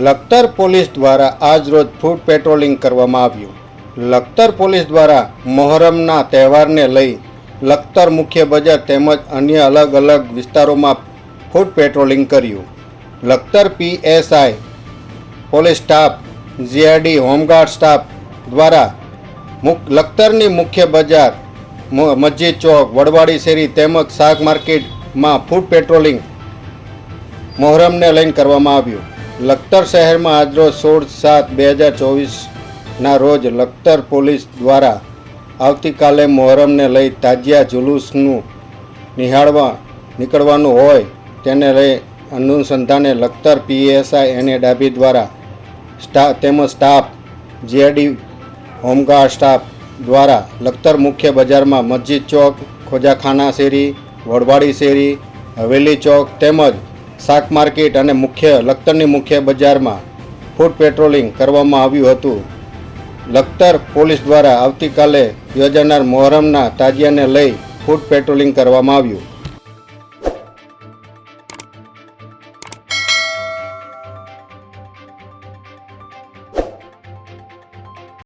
Lakhtar police દ્વારા આજરોજ food patrolling કરવામાં આવ્યું। લખતર પોલીસ દ્વારા મોહરમના તહેવારને લઈ લખતર મુખ્ય બજાર તેમજ અન્ય અલગ અલગ વિસ્તારોમાં ફૂડ પેટ્રોલિંગ કર્યું। Lakhtar PSI police staff GRD home guard staff દ્વારા લખતરની મુખ્ય બજાર મસ્જિદ ચોક વડવાડી શેરી તેમજ શાક માર્કેટમાં ફૂડ પેટ્રોલિંગ મોહરમને લઈને કરવામાં આવ્યું। લખતર શહેરમાં આજરોજ 16/7/2024ના રોજ લખતર પોલીસ દ્વારા આવતીકાલે મોહરમને લઈ તાજિયા જુલુસનું નીકળવાનું હોય તેને લઈ અનુસંધાને લખતર પીએસઆઈ એને ડાભી દ્વારા સ્ટાફ જીઆરડી હોમગાર્ડ સ્ટાફ દ્વારા લખતર મુખ્ય બજારમાં મસ્જિદ ચોક ખોજાખાના શેરી વડવાડી શેરી હવેલી ચોક તેમજ શાક માર્કેટ અને લખતરની મુખ્ય બજારમાં ફૂડ પેટ્રોલિંગ કરવામાં આવ્યું હતું। લખતર પોલીસ દ્વારા આવતીકાલે યોજાનાર મોહરમના તાજિયાને લઈ ફૂડ પેટ્રોલિંગ કરવામાં આવ્યું।